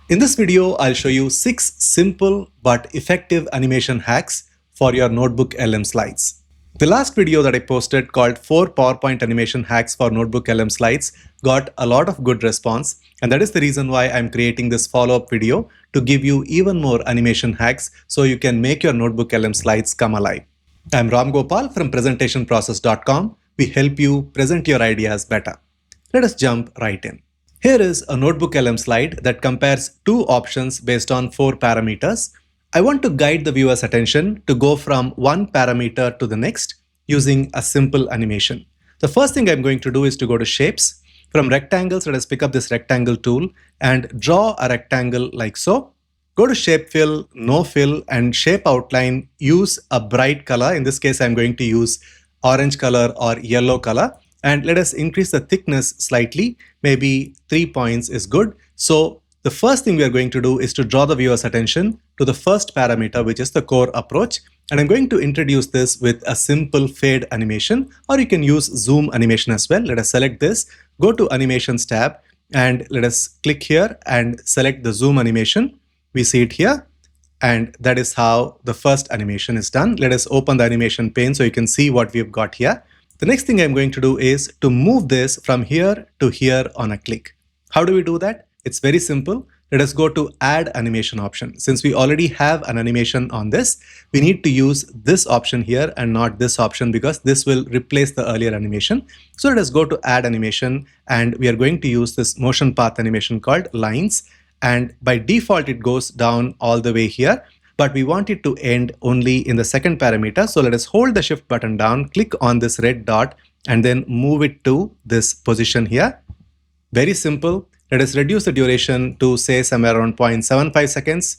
In this video, I'll show you 6 simple but effective animation hacks for your NotebookLM slides. The last video that I posted called 4 PowerPoint animation hacks for NotebookLM slides got a lot of good response, and that is the reason why I'm creating this follow-up video to give you even more animation hacks so you can make your NotebookLM slides come alive. I'm Ram Gopal from presentationprocess.com. We help you present your ideas better. Let us jump right in. Here is a NotebookLM slide that compares two options based on 4 parameters. I want to guide the viewer's attention to go from one parameter to the next using a simple animation. The first thing I'm going to do is to go to Shapes. From Rectangles, let us pick up this Rectangle tool and draw a rectangle like so. Go to Shape Fill, No Fill, and Shape Outline. Use a bright color. In this case, I'm going to use orange color or yellow color. And let us increase the thickness slightly. Maybe 3 points is good. So the first thing we are going to do is to draw the viewer's attention to the first parameter, which is the core approach. And I'm going to introduce this with a simple fade animation, or you can use zoom animation as well. Let us select this, go to Animations tab, and let us click here and select the zoom animation. We see it here. And that is how the first animation is done. Let us open the animation pane so you can see what we've got here. The next thing I'm going to do is to move this from here to here on a click. How do we do that? It's very simple. Let us go to Add Animation option. Since we already have an animation on this, we need to use this option here and not this option because this will replace the earlier animation. So let us go to Add Animation, and we are going to use this motion path animation called Lines. And by default, it goes down all the way here. But we want it to end only in the second parameter. So let us hold the shift button down, click on this red dot, and then move it to this position here. Very simple. Let us reduce the duration to say somewhere around 0.75 seconds.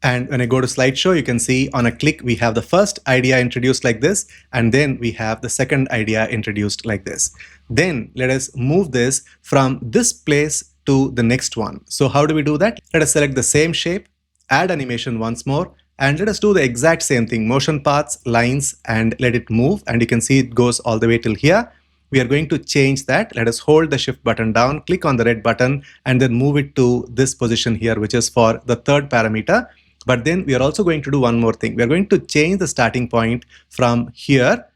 And when I go to slideshow, you can see on a click, we have the first idea introduced like this, and then we have the second idea introduced like this. Then let us move this from this place to the next one. So how do we do that? Let us select the same shape, add animation once more, and let us do the exact same thing, motion paths, lines, and let it move. And you can see it goes all the way till here. We are going to change that. Let us hold the shift button down, click on the red button, and then move it to this position here, which is for the third parameter. But then we are also going to do one more thing. We are going to change the starting point from here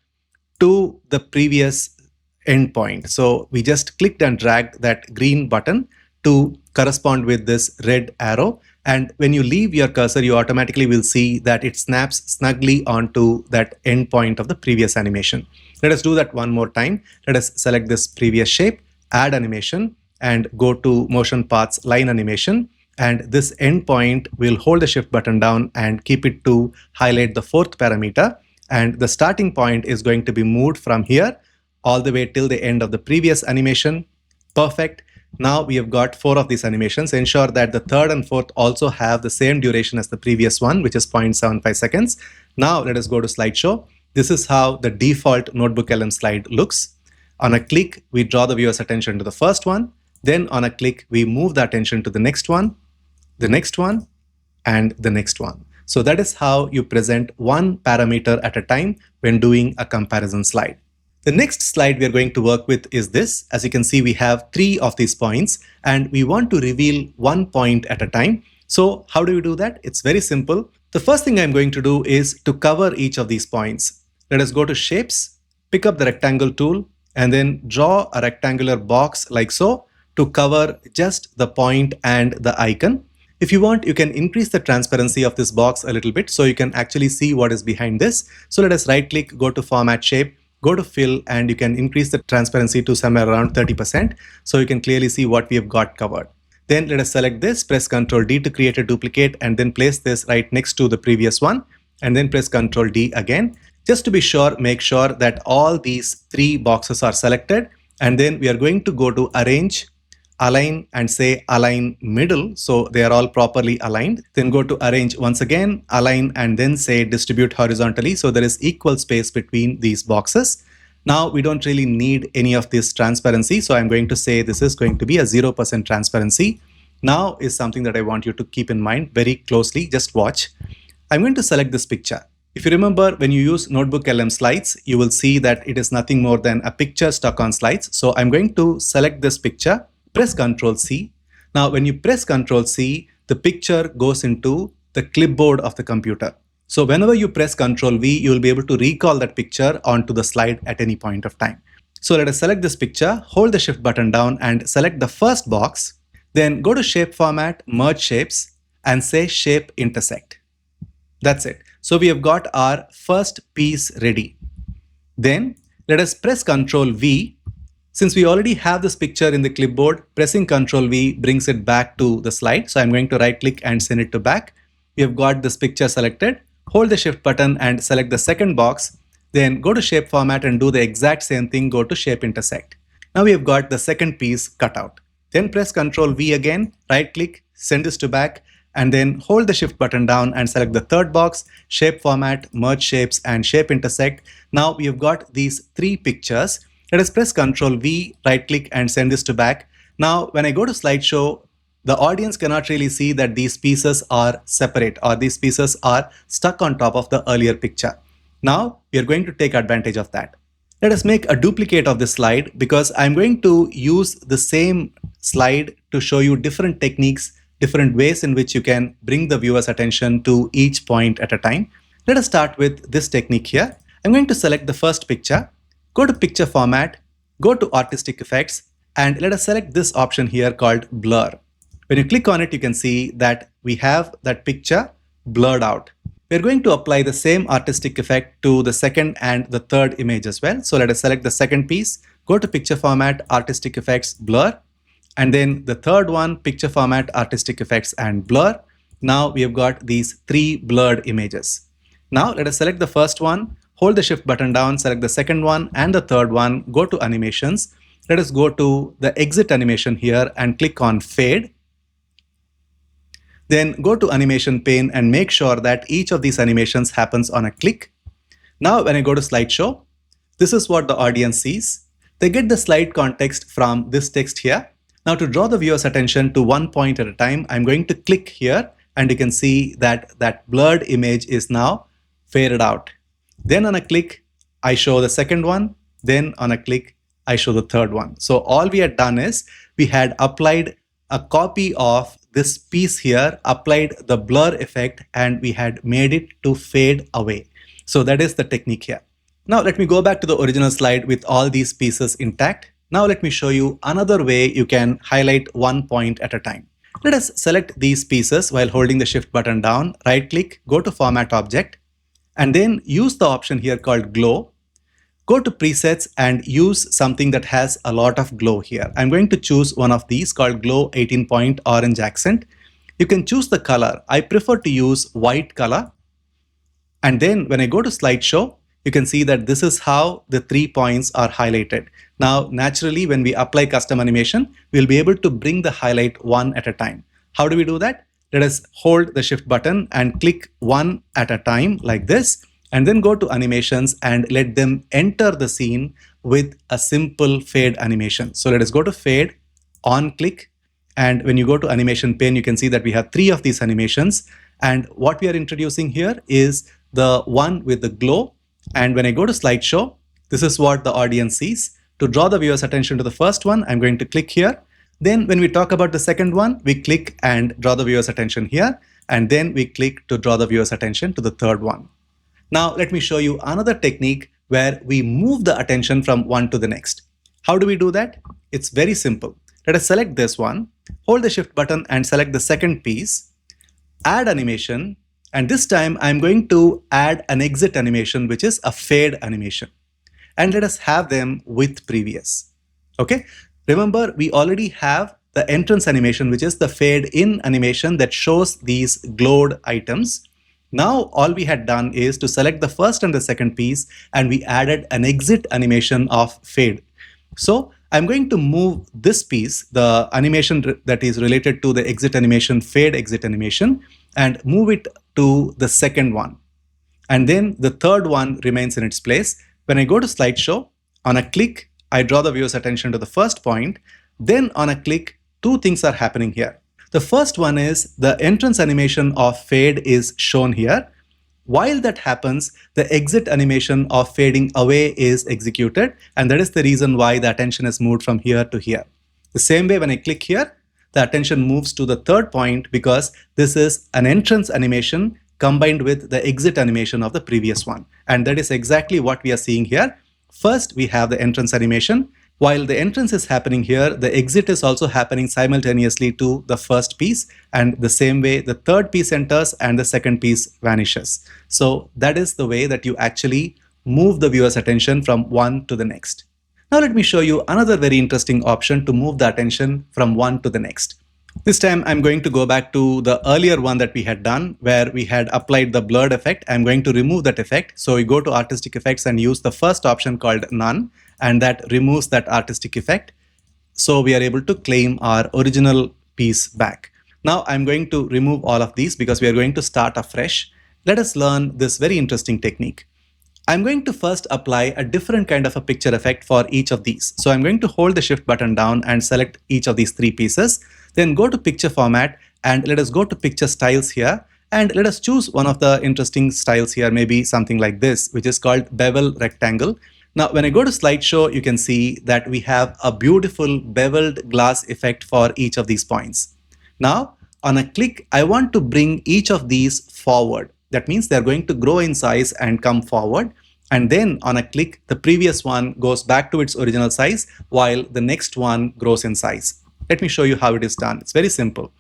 to the previous endpoint. So we just clicked and dragged that green button to correspond with this red arrow. And when you leave your cursor, you automatically will see that it snaps snugly onto that endpoint of the previous animation. Let us do that one more time. Let us select this previous shape, add animation, and go to motion paths, line animation. And this endpoint will hold the shift button down and keep it to highlight the fourth parameter. And the starting point is going to be moved from here all the way till the end of the previous animation. Perfect. Now we have got 4 of these animations. Ensure that the third and fourth also have the same duration as the previous one, which is 0.75 seconds. Now let us go to slideshow. This is how the default NotebookLM slide looks. On a click, we draw the viewer's attention to the first one. Then on a click, we move the attention to the next one, and the next one. So that is how you present one parameter at a time when doing a comparison slide. The next slide we are going to work with is this. As you can see, we have 3 of these points, and we want to reveal 1 point at a time. So how do we do that? It's very simple. The first thing I'm going to do is to cover each of these points. Let us go to Shapes, pick up the Rectangle tool, and then draw a rectangular box like so to cover just the point and the icon. If you want, you can increase the transparency of this box a little bit so you can actually see what is behind this. So let us right click, go to Format Shape, go to Fill, and you can increase the transparency to somewhere around 30%. So you can clearly see what we have got covered. Then let us select this, press Ctrl D to create a duplicate, and then place this right next to the previous one, and then press Ctrl D again. Just to be sure, make sure that all these 3 boxes are selected. And then we are going to go to Arrange, Align, and say Align Middle, so they are all properly aligned. Then go to Arrange once again, Align, and then say Distribute Horizontally, so there is equal space between these boxes. Now we don't really need any of this transparency, so I'm going to say this is going to be a 0% transparency. Now is something that I want you to keep in mind very closely. Just watch. I'm going to select this picture. If you remember, when you use NotebookLM slides, you will see that it is nothing more than a picture stuck on slides. So I'm going to select this picture, press Ctrl C. Now, when you press Ctrl C, the picture goes into the clipboard of the computer. So whenever you press Ctrl V, you will be able to recall that picture onto the slide at any point of time. So let us select this picture, hold the Shift button down and select the first box. Then go to Shape Format, Merge Shapes and say Shape Intersect. That's it. So we have got our first piece ready. Then let us press Ctrl V. Since we already have this picture in the clipboard, pressing Ctrl V brings it back to the slide. So I'm going to right click and send it to back. We have got this picture selected. Hold the Shift button and select the second box. Then go to Shape Format and do the exact same thing. Go to Shape Intersect. Now we have got the second piece cut out. Then press Ctrl V again, right click, send this to back, and then hold the Shift button down and select the third box, Shape Format, Merge Shapes and Shape Intersect. Now we have got these three pictures. Let us press Ctrl V, right click and send this to back. Now when I go to slideshow, the audience cannot really see that these pieces are separate or these pieces are stuck on top of the earlier picture. Now we are going to take advantage of that. Let us make a duplicate of this slide because I'm going to use the same slide to show you different techniques, different ways in which you can bring the viewer's attention to each point at a time. Let us start with this technique here. I'm going to select the first picture, go to Picture Format, go to Artistic Effects, and let us select this option here called Blur. When you click on it, you can see that we have that picture blurred out. We're going to apply the same artistic effect to the second and the third image as well. So let us select the second piece, go to Picture Format, Artistic Effects, Blur, and then the third one, Picture Format, Artistic Effects and Blur. Now we have got these three blurred images. Now let us select the first one, hold the Shift button down, select the second one and the third one, go to Animations. Let us go to the Exit Animation here and click on Fade. Then go to Animation pane and make sure that each of these animations happens on a click. Now when I go to slideshow, this is what the audience sees. They get the slide context from this text here. Now to draw the viewer's attention to one point at a time, I'm going to click here and you can see that that blurred image is now faded out. Then on a click, I show the second one. Then on a click, I show the third one. So all we had done is we had applied a copy of this piece here, applied the blur effect, and we had made it to fade away. So that is the technique here. Now let me go back to the original slide with all these pieces intact. Now let me show you another way you can highlight one point at a time. Let us select these pieces while holding the Shift button down, right click, go to Format Object, and then use the option here called Glow. Go to Presets and use something that has a lot of glow here. I'm going to choose one of these called Glow 18 Point Orange Accent. You can choose the color. I prefer to use white color. And then when I go to slideshow, you can see that this is how the 3 points are highlighted. Now, naturally, when we apply custom animation, we'll be able to bring the highlight one at a time. How do we do that? Let us hold the Shift button and click one at a time like this. And then go to Animations and let them enter the scene with a simple fade animation. So let us go to Fade, on click, and when you go to Animation pane, you can see that we have 3 of these animations. And what we are introducing here is the one with the glow. And when I go to slideshow, this is what the audience sees. To draw the viewer's attention to the first one, I'm going to click here. Then when we talk about the second one, we click and draw the viewer's attention here. And then we click to draw the viewer's attention to the third one. Now let me show you another technique where we move the attention from one to the next. How do we do that? It's very simple. Let us select this one, hold the Shift button and select the second piece, add animation, and this time I'm going to add an exit animation, which is a fade animation. And let us have them with previous. Okay, remember we already have the entrance animation, which is the fade in animation that shows these glowed items. Now all we had done is to select the first and the second piece and we added an exit animation of fade. So I'm going to move this piece, the animation that is related to the exit animation, fade exit animation, and move it to the second one. And then the third one remains in its place. When I go to slideshow, on a click, I draw the viewer's attention to the first point. Then on a click, 2 things are happening here. The first one is the entrance animation of fade is shown here. While that happens, the exit animation of fading away is executed, and that is the reason why the attention is moved from here to here. The same way when I click here, the attention moves to the third point because this is an entrance animation combined with the exit animation of the previous one. And that is exactly what we are seeing here. First, we have the entrance animation. While the entrance is happening here, the exit is also happening simultaneously to the first piece, and the same way the third piece enters and the second piece vanishes. So that is the way that you actually move the viewer's attention from one to the next. Now let me show you another very interesting option to move the attention from one to the next. This time I'm going to go back to the earlier one that we had done where we had applied the blurred effect. I'm going to remove that effect. So you go to artistic effects and use the first option called none, and that removes that artistic effect. So we are able to claim our original piece back. Now I'm going to remove all of these because we are going to start afresh. Let us learn this very interesting technique. I'm going to first apply a different kind of a picture effect for each of these. So I'm going to hold the shift button down and select each of these three pieces. Then go to picture format and let us go to picture styles here. And let us choose one of the interesting styles here, maybe something like this, which is called bevel rectangle. Now, when I go to slideshow, you can see that we have a beautiful beveled glass effect for each of these points. Now, on a click, I want to bring each of these forward. That means they're going to grow in size and come forward. And then on a click, the previous one goes back to its original size while the next one grows in size. Let me show you how it is done. It's very simple.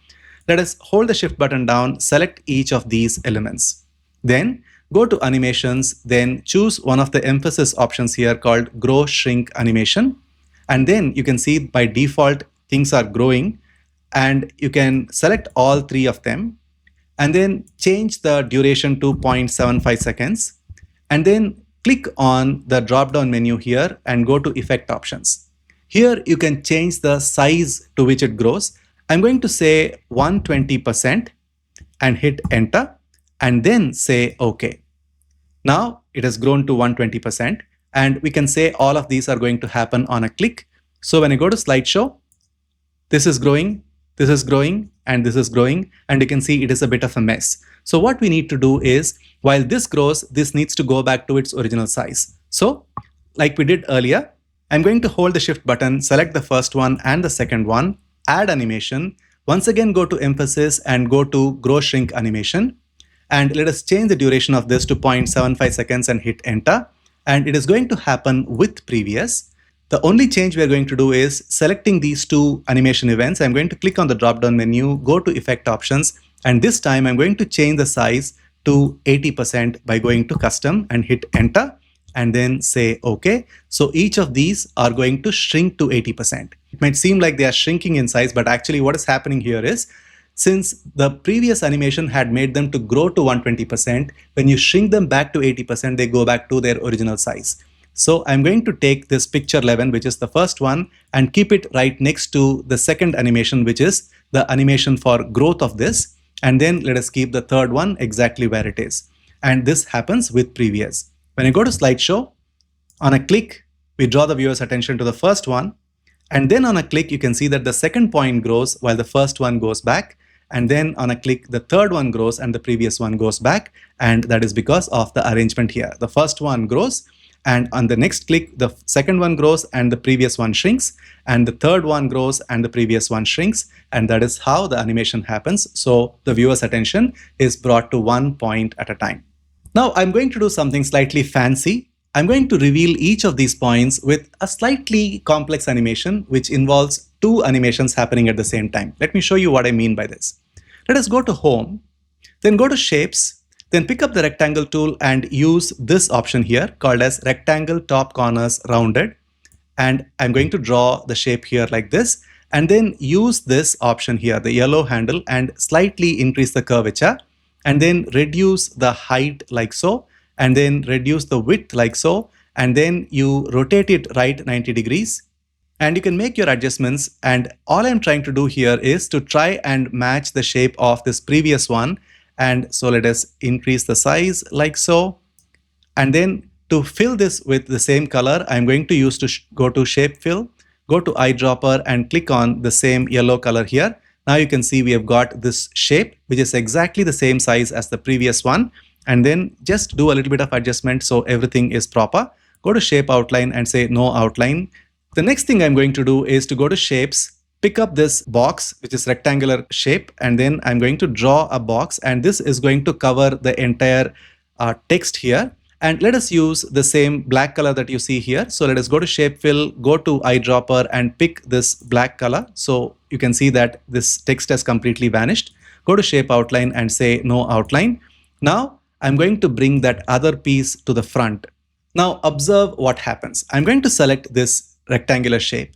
Let us hold the shift button down, select each of these elements. Then go to animations, then choose one of the emphasis options here called grow shrink animation. And then you can see by default things are growing, and you can select all three of them and then change the duration to 0.75 seconds. And then click on the drop down menu here and go to effect options. Here you can change the size to which it grows. I'm going to say 120% and hit enter and then say OK. Now it has grown to 120% and we can say all of these are going to happen on a click. So when I go to slideshow, this is growing, this is growing, and this is growing, and you can see it is a bit of a mess. So what we need to do is, while this grows, this needs to go back to its original size. So like we did earlier, I'm going to hold the shift button, select the first one and the second one, add animation, once again go to emphasis and go to grow shrink animation, and let us change the duration of this to 0.75 seconds and hit enter, and it is going to happen with previous. The only change we are going to do is selecting these two animation events. I'm going to click on the drop down menu, go to effect options, and this time I'm going to change the size to 80% by going to custom and hit enter and then say OK. So each of these are going to shrink to 80%. It might seem like they are shrinking in size, but actually what is happening here is, since the previous animation had made them to grow to 120%, when you shrink them back to 80%, they go back to their original size. So I'm going to take this picture 11, which is the first one, and keep it right next to the second animation, which is the animation for growth of this. And then let us keep the third one exactly where it is. And this happens with previous. When I go to slideshow, on a click, we draw the viewer's attention to the first one. And then on a click, you can see that the second point grows while the first one goes back. And then on a click, the third one grows and the previous one goes back. And that is because of the arrangement here. The first one grows, and on the next click, the second one grows and the previous one shrinks, and the third one grows and the previous one shrinks, and that is how the animation happens. So the viewer's attention is brought to one point at a time. Now I'm going to do something slightly fancy. I'm going to reveal each of these points with a slightly complex animation, which involves two animations happening at the same time. Let me show you what I mean by this. Let us go to Home, then go to Shapes, then pick up the rectangle tool and use this option here called as rectangle top corners rounded. And I'm going to draw the shape here like this, and then use this option here, the yellow handle, and slightly increase the curvature, and then reduce the height like so, and then reduce the width like so, and then you rotate it right 90 degrees. And you can make your adjustments, and all I'm trying to do here is to try and match the shape of this previous one. And so let us increase the size like so. And then to fill this with the same color, I'm going to use go to Shape Fill, go to Eyedropper and click on the same yellow color here. Now you can see we have got this shape, which is exactly the same size as the previous one. And then just do a little bit of adjustment so everything is proper. Go to Shape Outline and say No Outline. The next thing I'm going to do is to go to Shapes, pick up this box, which is rectangular shape, and then I'm going to draw a box, and this is going to cover the entire text here. And let us use the same black color that you see here. So let us go to shape fill, go to eyedropper and pick this black color. So you can see that this text has completely vanished. Go to shape outline and say no outline. Now I'm going to bring that other piece to the front. Now observe what happens. I'm going to select this rectangular shape,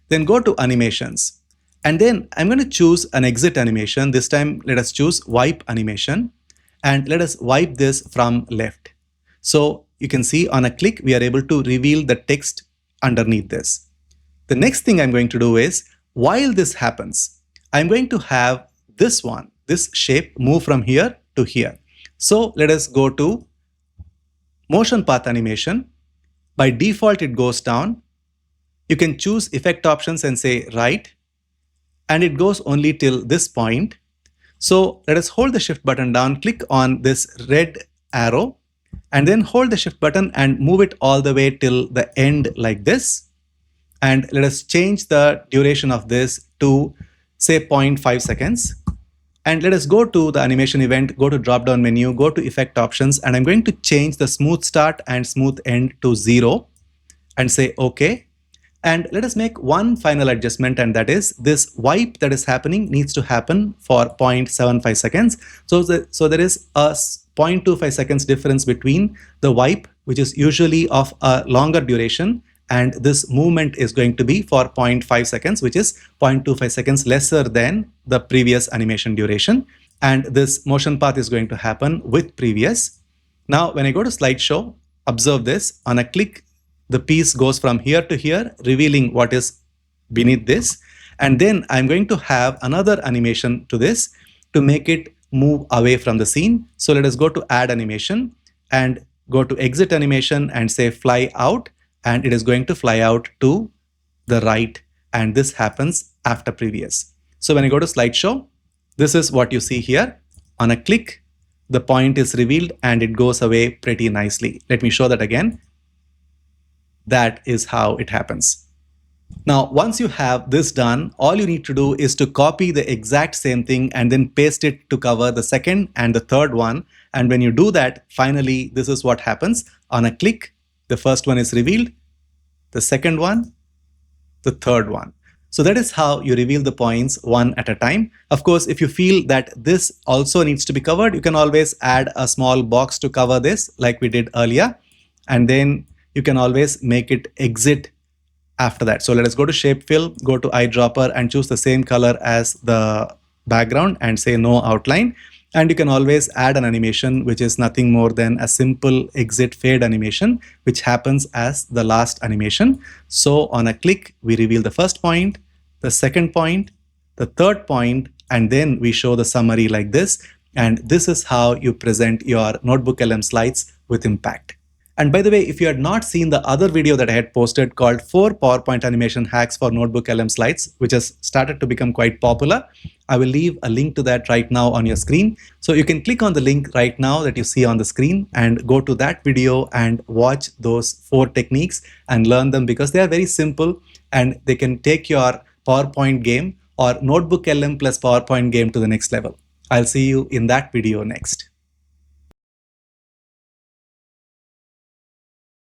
then go to animations, and then I'm going to choose an exit animation. This time let us choose wipe animation, and let us wipe this from left. So you can see on a click, we are able to reveal the text underneath this. The next thing I'm going to do is, while this happens, I'm going to have this shape move from here to here. So let us go to motion path animation. By default, it goes down. You can choose effect options and say right, and it goes only till this point. So let us hold the shift button down, click on this red arrow, and then hold the shift button and move it all the way till the end like this. And let us change the duration of this to say 0.5 seconds. And let us go to the animation event, go to drop down menu, go to effect options, and I'm going to change the smooth start and smooth end to 0 and say OK. And let us make one final adjustment, and that is this wipe that is happening needs to happen for 0.75 seconds. So there is a 0.25 seconds difference between the wipe, which is usually of a longer duration, and this movement is going to be for 0.5 seconds, which is 0.25 seconds lesser than the previous animation duration. And this motion path is going to happen with previous. Now, when I go to slideshow, observe this. On a click, the piece goes from here to here, revealing what is beneath this. And then I'm going to have another animation to this to make it move away from the scene. So let us go to add animation and go to exit animation and say fly out, and it is going to fly out to the right, and this happens after previous. So when I go to slideshow, this is what you see here. On a click, the point is revealed and it goes away pretty nicely. Let me show that again. That is how it happens. Now, once you have this done, all you need to do is to copy the exact same thing and then paste it to cover the second and the third one. And when you do that, finally, this is what happens. On a click, the first one is revealed, the second one, the third one. So that is how you reveal the points one at a time. Of course, if you feel that this also needs to be covered, you can always add a small box to cover this like we did earlier. And then you can always make it exit after that. So let us go to shape fill, go to eyedropper and choose the same color as the background and say no outline. And you can always add an animation, which is nothing more than a simple exit fade animation, which happens as the last animation. So on a click, we reveal the first point, the second point, the third point, and then we show the summary like this. And this is how you present your NotebookLM slides with impact. And by the way, if you had not seen the other video that I had posted called 4 PowerPoint animation hacks for NotebookLM slides, which has started to become quite popular, I will leave a link to that right now on your screen. So you can click on the link right now that you see on the screen and go to that video and watch those 4 techniques and learn them, because they are very simple and they can take your PowerPoint game or NotebookLM plus PowerPoint game to the next level. I'll see you in that video next.